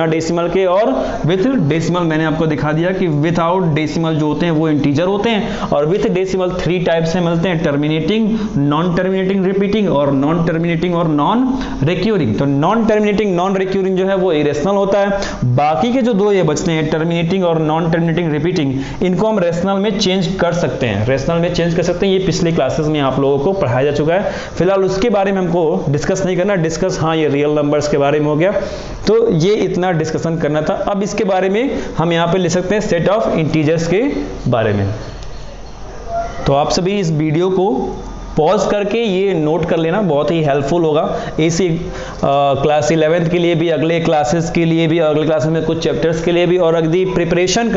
डेसिमल के और विथ डेसिमल। मैंने आपको दिखा दिया कि विदाउट डेसिमल जो होते हैं वो इंटीजर होते हैं, और विथ डेसिमल 3 टाइप से मिलते हैं, टर्मिनेटिंग, नॉन टर्मिनेटिंग रिपीटिंग और नॉन टर्मिनेटिंग और नॉन रिक्यूरिंग। तो नॉन टर्मिनेटिंग नॉन रिक्यूरिंग जो है वो इरेशनल होता है। बाकी के जो 2 ये बचते हैं टर्मिनेटिंग और नॉन टर्मिनेटिंग रिपीटिंग, इनको हम रेशनल में चेंज कर सकते हैं, ये पिछले क्लासेस में आप लोगों को पढ़ाया जा चुका है। फिलहाल उसके बारे में हमको डिस्कस नहीं करना, हाँ ये रियल नंबर्स के बारे में हो गया, तो ये इतना डिस्कशन करना था। अब इसके बारे में हम यहाँ पे लिख सकते हैं सेट ऑफ इंटीजर्स के बारे में। तो आप सभी इस वीडियो को पॉज करके ये नोट कर लेना, बहुत ही हेल्पफुल होगा इसी क्लास 11th के लिए भी, अगले क्लासेस के लिए भी, अगले क्लासेस में कुछ चैप्टर्स के लिए भी, और यदि प्रिपरेशन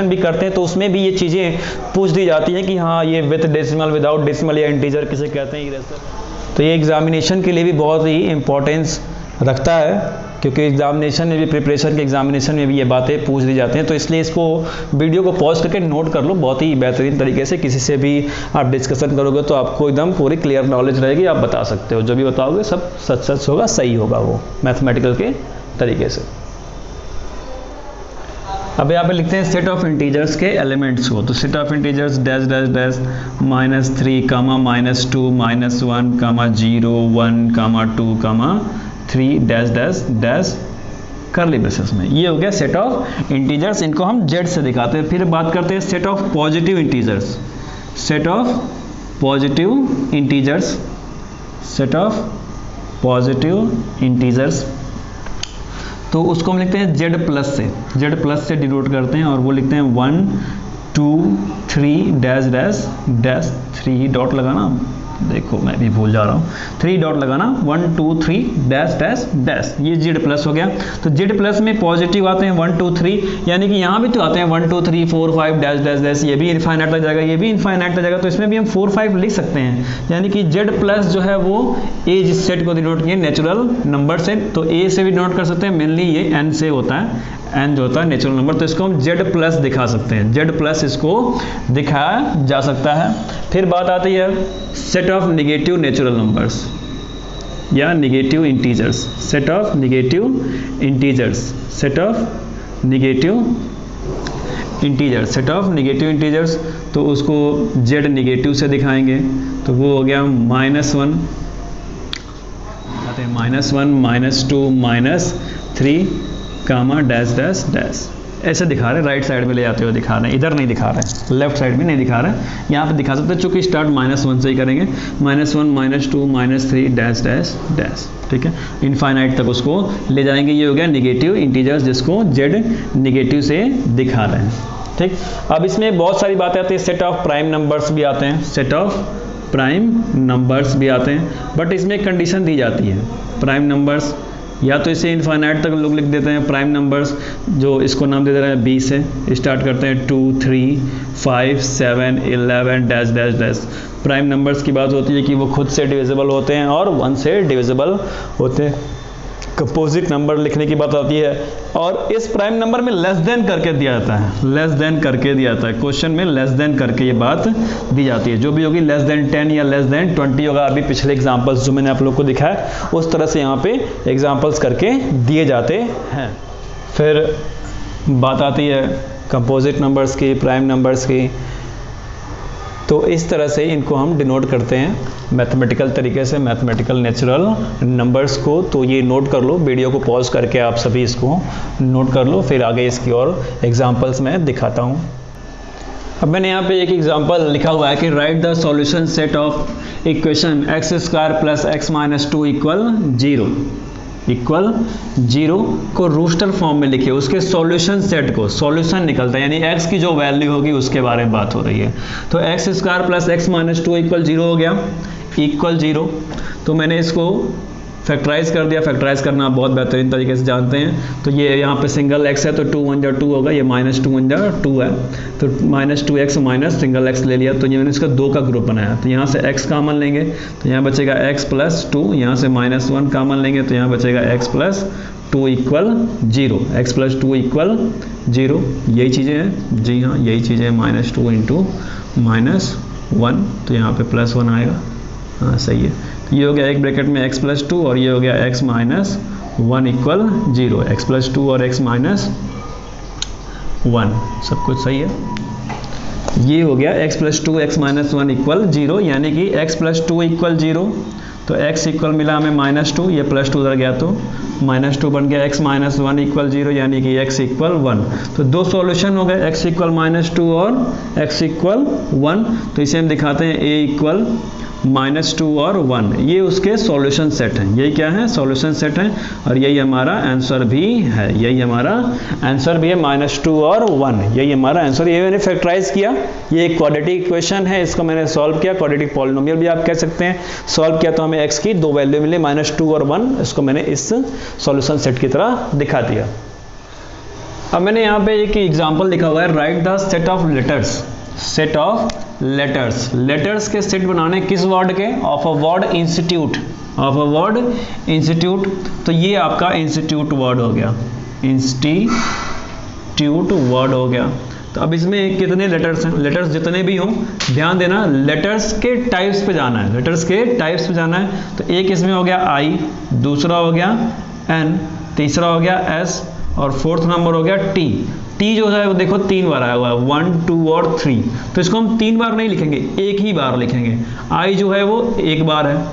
भी करते हैं तो उसमें भी ये चीज़ें पूछ दी जाती हैं कि हाँ ये विथ डेसिमल, विदाउट डेसिमल या इंटीजर किसे कहते हैं, तो ये एग्जामिनेशन के लिए भी बहुत ही इंपॉर्टेंस रखता है, क्योंकि एग्जामिनेशन में भी, प्रिपरेशन के एग्जामिनेशन में भी ये बातें पूछ दी जाती हैं। तो इसलिए इसको वीडियो को पॉज करके नोट कर लो, बहुत ही बेहतरीन तरीके से किसी से भी आप डिस्कशन करोगे तो आपको एकदम पूरी क्लियर नॉलेज रहेगी, आप बता सकते हो, जो भी बताओगे सब सच होगा, सही होगा वो मैथमेटिकल के तरीके से। अब यहाँ पे लिखते हैं सेट ऑफ इंटीजर्स के एलिमेंट्स को, तो set of integers dash dash dash -3, -2, -1, -0, 1, 2, 3 dash dash dash करली ब्रेसेस में, ये हो गया सेट ऑफ इंटीजर्स। इनको हम Z से दिखाते हैं। फिर बात करते हैं set of positive integers, set of positive integers, तो उसको हम लिखते हैं Z प्लस से डिनोट करते हैं, और वो लिखते हैं 1 2 3 डैश डैश डैश, 3 डॉट लगाना, देखो मैं भी भूल जा रहा हूँ, 3 डॉट लगाना, 1 2 3 डैश डैश डैश, ये Z प्लस हो गया। तो Z प्लस में पॉजिटिव आते हैं 1 2 3, यानी कि यहाँ भी तो आते हैं 1 2 3 4 5 डैश डैश डैश, ये भी इनफाइनाइट तक जाएगा, ये भी इनफाइनाइट तक जाएगा, तो इसमें भी हम 4 5 लिख सकते हैं। यानी कि Z प्लस जो है वो A जिस सेट को डिनोट किए नेचुरल नंबर से, तो A से भी डिनोट कर सकते हैं, मेनली ये N से होता है, N जो होता है नेचुरल नंबर, तो इसको हम Z प्लस दिखा सकते हैं, Z प्लस इसको दिखाया जा सकता है। फिर बात आती है set of negative natural numbers या negative integers, set of negative integers, तो उसको Z नेगेटिव से दिखाएंगे, तो वो हो गया -1, -1, -2, -3, कामा डैश डैश डैश, ऐसे दिखा रहे हैं, राइट साइड में ले जाते हुए दिखा रहे हैं, इधर नहीं दिखा रहे हैं, लेफ्ट साइड में नहीं दिखा रहे हैं, यहाँ पे दिखा सकते हैं। चूँकि स्टार्ट -1 से ही करेंगे, -1 -2 -3 डैश डैश डैश, ठीक है, इनफाइनाइट तक उसको ले जाएंगे। ये हो गया निगेटिव इंटीजर्स जिसको जेड निगेटिव से दिखा रहे हैं, ठीक। अब इसमें बहुत सारी बातें आती हैं, सेट ऑफ प्राइम नंबर्स भी आते हैं, सेट ऑफ प्राइम नंबर्स भी आते हैं, बट इसमें एक कंडीशन दी जाती है। प्राइम नंबर्स या तो इसे इनफाइनाइट तक लोग लिख देते हैं, प्राइम नंबर्स जो इसको नाम दे रहे हैं 20 से स्टार्ट करते हैं, 2 3 5 7 11 dash dash dash. Prime numbers की बात होती है कि वो खुद से डिविजिबल होते हैं और 1 से डिविजिबल होते हैं। कंपोजिट नंबर लिखने की बात आती है, और इस प्राइम नंबर में लेस देन करके दिया जाता है, लेस देन करके दिया जाता है, क्वेश्चन में लेस देन करके ये बात दी जाती है। जो भी होगी लेस देन 10 या लेस देन 20 होगा। अभी पिछले एग्जांपल्स जो मैंने आप लोग को दिखाया उस तरह से यहाँ पे एग्जांपल्स करके दिए जाते हैं। फिर बात आती है कंपोजिट नंबर्स की, प्राइम नंबर्स की, तो इस तरह से इनको हम डिनोट करते हैं मैथमेटिकल तरीके से, मैथमेटिकल नेचुरल नंबर्स को। तो ये नोट कर लो, वीडियो को पॉज करके आप सभी इसको नोट कर लो, फिर आगे इसकी और एग्जांपल्स मैं दिखाता हूँ। अब मैंने यहाँ पे एक एग्जांपल लिखा हुआ है कि right the solution set of equation x² + x - 2 equal 0 को रूस्टर फॉर्म में लिखे, उसके सॉल्यूशन सेट को, सॉल्यूशन निकलता है, यानी x की जो वैल्यू होगी उसके बारे में बात हो रही है। तो x² + x - 2 = 0 हो गया, इक्वल 0। तो मैंने इसको फैक्टराइज कर दिया। फैक्टराइज करना आप बहुत बेहतरीन तरीके से जानते हैं। तो ये यहाँ पे सिंगल x है तो 2 × 1 = 2 होगा, ये -2 × 2 है, तो -2x माइनस सिंगल x ले लिया, तो ये मैंने इसका 2 का ग्रुप बनाया। तो यहाँ से x कॉमन लेंगे तो यहाँ बचेगा x + 2, यहाँ से -1 कॉमन लेंगे तो यहाँ बचेगा x + 2 = 0, x + 2 = 0। यही चीज़ें हैं, जी हाँ यही चीज़ें हैं, -2 × -1, तो यहाँ पे +1 आएगा, हाँ सही है। ये हो गया एक ब्रैकेट में x + 2 और ये हो गया x - 1 = 0, x + 2 और x - 1 सब कुछ सही है। ये हो गया x + 2 x - 1 = 0, यानी कि x + 2 = 0, तो x इक्वल मिला हमें -2, ये +2 उधर गया तो -2 बन गया, x - 1 = 0, यानी कि x = 1। तो दो सॉल्यूशन हो गए, x = -2 और x = 1। तो इसे हम दिखाते हैं a = -2 और 1, ये उसके सॉल्यूशन सेट हैं। यही क्या है? सॉल्यूशन सेट हैं, और यही हमारा आंसर भी है, यही हमारा आंसर भी है, -2 और 1, यही हमारा आंसर। ये मैंने फैक्टराइज किया, ये एक क्वाड्रेटिक इक्वेशन है, इसको मैंने सॉल्व किया, क्वाड्रेटिक पॉलिनोमियल भी आप कह सकते हैं। सॉल्व किया तो हमें x की दो वैल्यू मिली, -2 और 1, इसको मैंने इस सॉल्यूशन सेट की तरह दिखा दिया। अब मैंने यहाँ पे एक एग्जाम्पल लिखा हुआ है, right the set of letters, set of letters, letters के सेट बनाने किस वर्ड के? Of a word institute, of a word institute. तो ये आपका इंस्टीट्यूट वर्ड हो गया, इंस्टीट्यूट वर्ड हो गया। तो अब इसमें कितने लेटर्स हैं? लेटर्स जितने भी हों, ध्यान देना लेटर्स के टाइप्स पे जाना है, लेटर्स के टाइप्स पे जाना है। तो एक इसमें हो गया I, दूसरा हो गया N, तीसरा हो गया S और फोर्थ नंबर हो गया T। टी जो है वो देखो 3 बार आया हुआ है, 1 2 और 3, तो इसको हम 3 बार नहीं लिखेंगे, एक ही बार लिखेंगे। आई जो है वो एक बार है,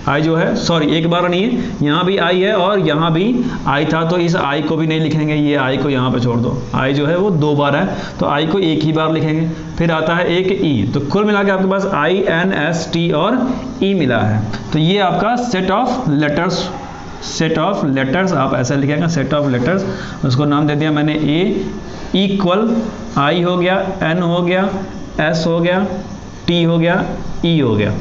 आई जो है सॉरी एक बार नहीं है, यहाँ भी आई है और यहाँ भी आई था, तो इस आई को भी नहीं लिखेंगे, ये आई को यहाँ पे छोड़ दो। आई जो है वो 2 बार है, तो आई को एक ही बार लिखेंगे। फिर आता है एक ई, तो कुल मिला के आपके पास आई एन एस टी और ई मिला है। तो ये आपका set of letters, set of letters आप ऐसा लिखेगा, सेट ऑफ लेटर्स। उसको नाम दे दिया मैंने ए इक्वल, आई हो गया, एन हो गया, एस हो गया, टी हो गया, ई हो गया,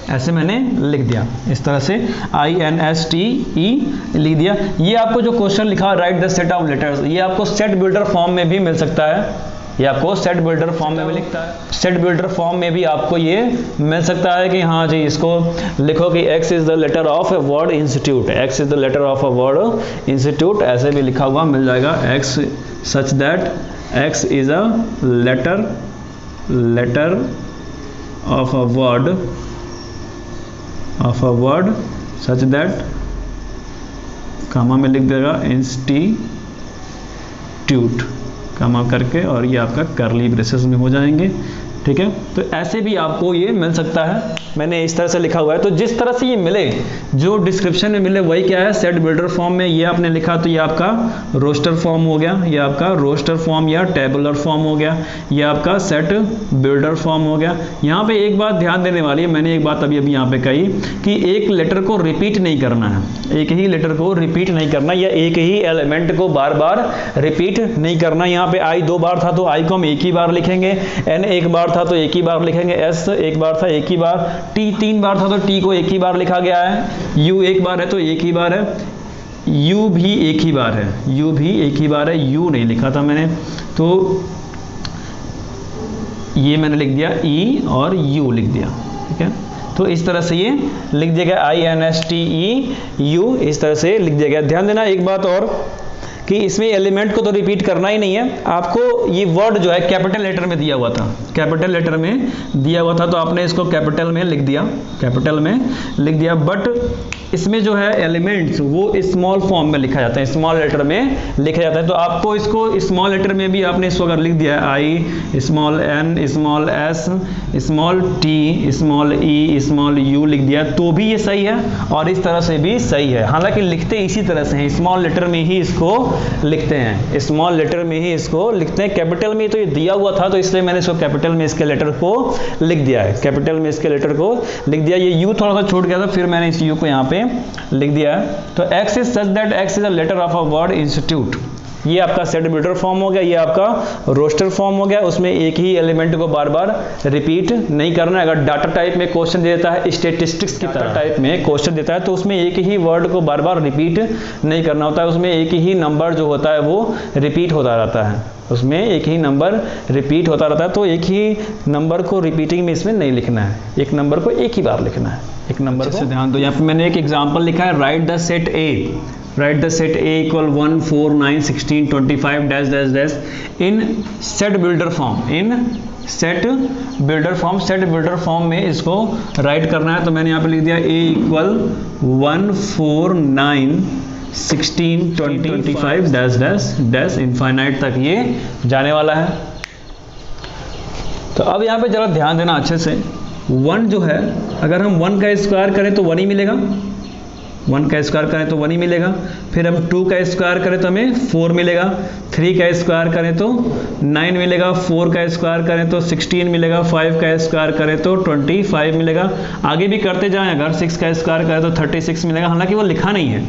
ऐसे मैंने लिख दिया। इस तरह से I N S T E लिख दिया। ये आपको जो क्वेश्चन लिखा write the set of letters, ये आपको सेट बिल्डर फॉर्म में भी मिल सकता है, ये आपको सेट बिल्डर फॉर्म में भी लिखता है, सेट बिल्डर फॉर्म में भी आपको ये मिल सकता है कि हाँ जी इसको लिखो कि x is the letter of a word institute, x is the letter of a word institute, ऐसे भी लिखा हुआ मिल जाएगा। x such that x is a letter of a word such that, comma में लिख देगा इंस्टीट्यूट, कामा करके, और ये आपका करली ब्रेसेस में हो जाएंगे, ठीक है। तो ऐसे भी आपको ये मिल सकता है, मैंने इस तरह से लिखा हुआ है। तो जिस तरह से ये मिले, जो डिस्क्रिप्शन में मिले वही क्या है, सेट बिल्डर फॉर्म में ये आपने लिखा तो ये आपका रोस्टर फॉर्म हो गया, ये आपका रोस्टर फॉर्म या टेबुलर फॉर्म हो गया, ये आपका सेट बिल्डर फॉर्म हो गया। यहाँ पे एक बात ध्यान देने वाली है, मैंने एक बात अभी यहाँ पे कही कि एक लेटर को रिपीट नहीं करना है, एक ही लेटर को रिपीट नहीं करना, या एक ही एलिमेंट को बार बार रिपीट नहीं करना। यहाँ पे आई 2 बार था तो आई को हम एक ही बार लिखेंगे, एन 1 बार था तो एक ही बार लिखेंगे, एस 1 बार था एक ही बार, टी 3 बार था तो टी को एक ही बार लिखा गया है, यू 1 बार है तो एक ही बार है, यू भी एक ही बार है, यू भी एक ही बार है, यू नहीं लिखा था मैंने, तो ये मैंने लिख दिया ई और यू लिख दिया, ठीक है। तो इस तरह से ये लिख दिया गया, INSTE U, इस तरह से लिख दिया गया। ध्यान देना एक बात और कि इसमें एलिमेंट को तो रिपीट करना ही नहीं है, आपको ये वर्ड जो है कैपिटल लेटर में दिया हुआ था, कैपिटल लेटर में दिया हुआ था तो आपने इसको कैपिटल में लिख दिया, कैपिटल में लिख दिया। बट इसमें जो है एलिमेंट्स वो स्मॉल फॉर्म में लिखा जाता है, स्मॉल लेटर में लिखा जाता है। तो आपको इसको स्मॉल लेटर में भी आपने इसको अगर लिख दिया है, I small N small S small T small E small U लिख दिया तो भी ये सही है, और इस तरह से भी सही है। हालांकि लिखते इसी तरह से हैं, स्मॉल लेटर में ही इसको लिखते हैं, स्मॉल लेटर में ही इसको लिखते हैं। कैपिटल में तो ये दिया हुआ था तो इसलिए मैंने इसको कैपिटल में इसके लेटर को लिख दिया है, कैपिटल में इसके लेटर को लिख दिया। ये यू थोड़ा सा छूट गया था, फिर मैंने इस यू को यहाँ पे लिख दिया है। तो x is such that x is a letter of a word institute, ये आपका सेट बिल्डर फॉर्म हो गया, ये आपका रोस्टर फॉर्म हो गया। उसमें एक ही एलिमेंट को बार बार रिपीट नहीं करना है। अगर डाटा टाइप में क्वेश्चन दे देता है, स्टैटिस्टिक्स की तरह टाइप में क्वेश्चन देता है तो उसमें एक ही वर्ड को बार बार रिपीट नहीं करना होता है, उसमें एक ही नंबर जो होता है वो रिपीट होता रहता है, उसमें एक ही नंबर रिपीट होता रहता है। तो एक ही नंबर को रिपीटिंग में इसमें नहीं लिखना है, एक नंबर को एक ही बार लिखना है, एक नंबर को। ध्यान दो, यहाँ पे मैंने एक एग्जांपल लिखा है, right the set A, write the set A equal 1 4 9 16 25 dash dash dash in set builder form, in set builder form। set builder form में इसको राइट करना है तो मैंने यहाँ पे लिख दिया A equal 1 4 9 16 25 dash dash dash infinite तक ये जाने वाला है। तो अब यहाँ पे जरा ध्यान देना अच्छे से, 1 जो है अगर हम 1 का स्क्वायर करें तो 1 ही मिलेगा, 1 का स्क्वायर करें तो 1 ही मिलेगा। फिर हम 2 का स्क्वायर करें तो हमें 4 मिलेगा, 3 का स्क्वायर करें तो 9 मिलेगा, 4 का स्क्वायर करें तो 16 मिलेगा, 5 का स्क्वायर करें तो 25 मिलेगा। आगे भी करते जाएं, अगर 6 का स्क्वायर करें तो 36 मिलेगा। हालांकि वो लिखा नहीं है,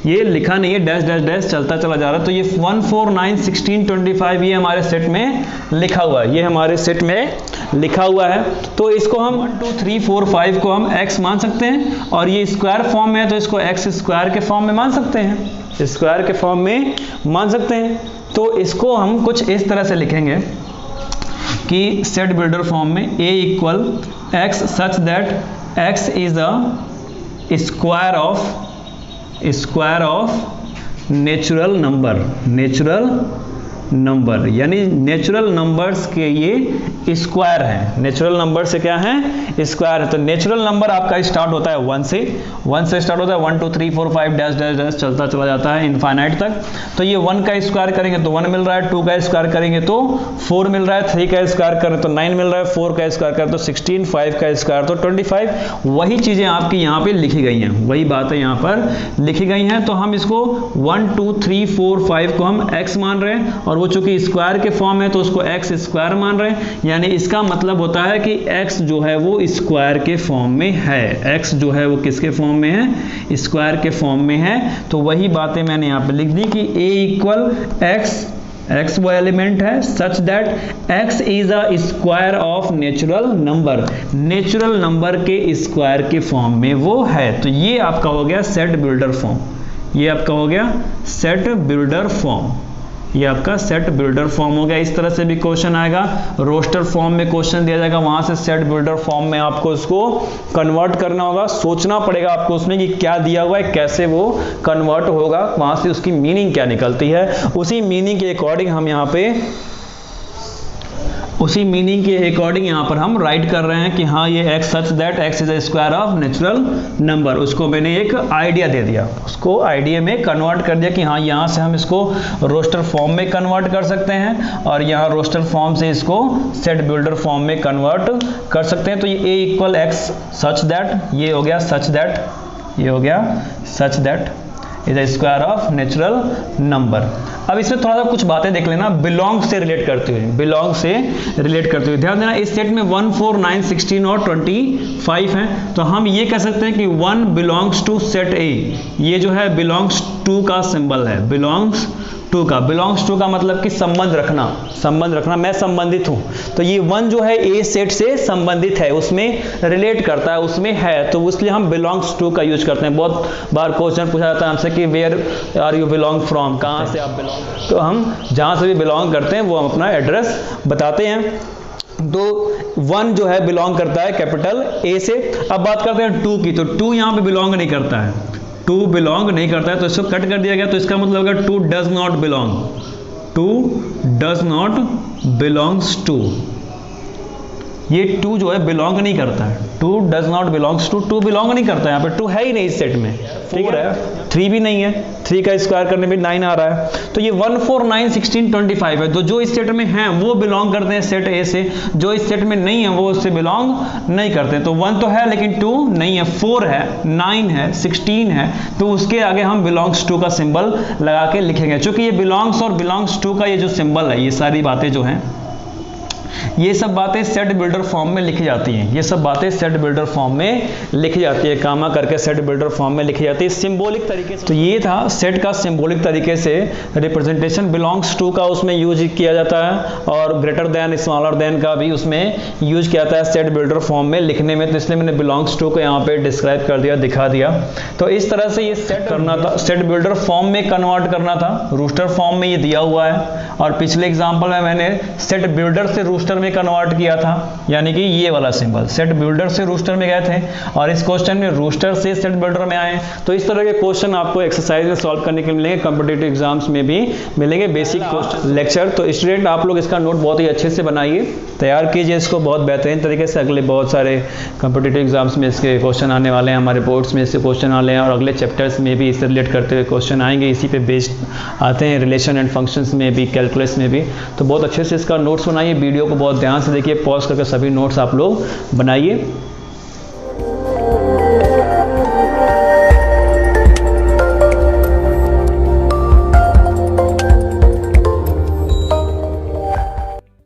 ये लिखा नहीं है, डैश डैश डैश चलता चला जा रहा है। तो ये 1 4 9 16 25 ये हमारे सेट में लिखा हुआ है, ये हमारे सेट में लिखा हुआ है। तो इसको हम 1 2 3 4 5 को हम x मान सकते हैं, और ये स्क्वायर फॉर्म में है तो इसको x स्क्वायर के फॉर्म में मान सकते हैं, स्क्वायर के फॉर्म में मान सकते हैं। तो इसको हम कुछ इस तरह से लिखेंगे कि सेट बिल्डर फॉर्म में a equal x such that x is a square of natural number, यानी नेचुरल नंबर्स के ये स्क्वायर है, नेचुरल नंबर से क्या है, स्क्वायर है। तो नेचुरल नंबर आपका स्टार्ट होता है 1 से स्टार्ट होता है, 1 2 3 4 5 डैश डैश डैश चलता चला जाता है इनफाइनाइट तक। तो ये 1 का स्क्वायर करेंगे तो 1 मिल रहा है, 2 का स्क्वायर करेंगे तो 4 मिल रहा है, 3 का स्क्वायर करें तो 9 मिल रहा है, 4 का स्क्वायर करें तो 16, 5 का स्क्वायर तो 25। वही चीजें आपकी यहाँ पे लिखी गई हैं, वही बातें यहाँ पर लिखी गई हैं। तो हम इसको 1 2 3 4 5 को हम x मान रहे हैं, और वो चूंकि स्क्वायर के फॉर्म है तो उसको x स्क्वायर मान रहे हैं। यानी इसका मतलब होता है कि x जो है वो स्क्वायर के फॉर्म में है, x जो है वो किसके फॉर्म में है, स्क्वायर के फॉर्म में है। तो वही बातें मैंने यहाँ पे लिख दी कि a इक्वल x वो एलिमेंट है सच that x is a square of natural number के स्क्वायर के फॉर्म में वो है। तो ये आपका हो गया सेट बिल्डर फॉर्म, ये आपका हो गया सेट बिल्डर फॉर्म, ये आपका सेट बिल्डर फॉर्म हो गया। इस तरह से भी क्वेश्चन आएगा, रोस्टर फॉर्म में क्वेश्चन दिया जाएगा, वहां से सेट बिल्डर फॉर्म में आपको इसको कन्वर्ट करना होगा, सोचना पड़ेगा आपको उसमें कि क्या दिया हुआ है, कैसे वो कन्वर्ट होगा, वहां से उसकी मीनिंग क्या निकलती है। उसी मीनिंग के अकॉर्डिंग हम यहाँ पे उसी मीनिंग के अकॉर्डिंग यहाँ पर हम राइट कर रहे हैं कि हाँ ये x such that x is a square of natural number. उसको मैंने एक आइडिया दे दिया, उसको आइडिया में कन्वर्ट कर दिया कि हाँ यहाँ से हम इसको रोस्टर फॉर्म में कन्वर्ट कर सकते हैं और यहाँ रोस्टर फॉर्म से इसको सेट बिल्डर फॉर्म में कन्वर्ट कर सकते हैं। तो ये a equal x such that, ये हो गया सच दैट, ये हो गया such that is a square of natural number. अब इसमें थोड़ा सा कुछ बातें देख लेना बिलोंग से रिलेट करते हुए, बिलोंग से रिलेट करते हुए। ध्यान देना इस सेट में 1, 4, 9, 16 और 25 हैं, तो हम ये कह सकते हैं कि 1 बिलोंग्स टू सेट ए। ये जो है बिलोंग्स टू का सिंबल है, बिलोंग्स टू का, बिलोंग्स टू का मतलब कि संबंध रखना, संबंध रखना, मैं संबंधित हूँ। तो ये 1 जो है ए सेट से संबंधित है, उसमें रिलेट करता है, उसमें है, तो इसलिए हम बिलोंग्स टू का यूज करते हैं। बहुत बार क्वेश्चन पूछा जाता है हमसे कि where are you belong from, कहाँ से आप बिलोंग, तो हम जहाँ से भी बिलोंग करते हैं वो हम अपना एड्रेस बताते हैं। तो 1 जो है बिलोंग करता है कैपिटल ए से। अब बात करते हैं 2 की, तो 2 यहाँ पे बिलोंग नहीं करता है, 2 बिलोंग नहीं करता है, तो इसको कट कर दिया गया। तो इसका मतलब होगा 2 does not belong, 2 does not belongs to. ये 2 जो है बिलोंग नहीं करता है, 2 does not belongs to, 2 belong नहीं करता है, यहाँ पे 2 है ही नहीं इस सेट में, ठीक है। 3 भी नहीं है, 3 का स्क्वायर करने में 9 आ रहा है। तो ये 1, 4, 9, 16, 25 है, तो जो इस सेट में हैं वो बिलोंग करते हैं सेट ए से, जो इस सेट में नहीं है वो उससे बिलोंग नहीं करते। तो 1 तो है लेकिन 2 नहीं है, 4 है, 9 है, 16 है, तो उसके आगे हम बिलोंग्स टू का सिंबल लगा के लिखेंगे। चूंकि ये बिलोंग्स और बिलोंग्स टू का ये जो सिंबल है, ये सारी बातें जो हैं, ये सब बातें सेट बिल्डर फॉर्म में लिखी जाती हैं, ये सब बातें सेट बिल्डर फॉर्म में लिखी जाती है, कामा करके सेट बिल्डर फॉर्म में लिखी जाती है सिंबॉलिक तरीके से। तो ये था सेट का सिंबॉलिक तरीके से रिप्रेजेंटेशन। बिलोंग्स टू का उसमें यूज किया जाता है और ग्रेटर देन स्मॉलर देन का भी उसमें यूज किया जाता है सेट बिल्डर फॉर्म में लिखने में। तो इसलिए मैंने बिलोंग्स टू को यहाँ पे डिस्क्राइब कर दिया, दिखा दिया। तो इस तरह से ये सेट करना था, सेट बिल्डर फॉर्म में कन्वर्ट करना था, रूस्टर फॉर्म में ये दिया हुआ है। और पिछले एग्जाम्पल में मैंने सेट बिल्डर से रूस्टर में कन्वर्ट किया था, यानी कि ये वाला सिंबल, सेट बिल्डर से रूस्टर में गए थे और इस क्वेश्चन में रूस्टर से सेट बिल्डर में आए। तो इस तरह के क्वेश्चन आपको एक्सरसाइज में सॉल्व करने के लिए मिलेंगे, कॉम्पिटिटिव एग्जाम्स में भी मिलेंगे बेसिक क्वेश्चन लेक्चर। तो स्टूडेंट आप लोग इसका नोट बहुत ही अच्छे से बनाइए, तैयार कीजिए इसको बहुत बेहतरीन तरीके से। अगले बहुत सारे कॉम्पिटिटिव एग्जाम्स में इसके क्वेश्चन आने वाले हैं, हमारे बोर्ड्स में इससे क्वेश्चन आने हैं और अगले चैप्टर्स में भी इससे रिलेट करते हुए क्वेश्चन आएंगे। इसी पे बेस्ड आते हैं, रिलेशन एंड फंक्शंस में भी, कैलकुलस में भी। तो बहुत अच्छे से इसका नोट्स बनाइए, वीडियो को बहुत ध्यान से देखिए, पॉज करके सभी नोट्स आप लोग बनाइए।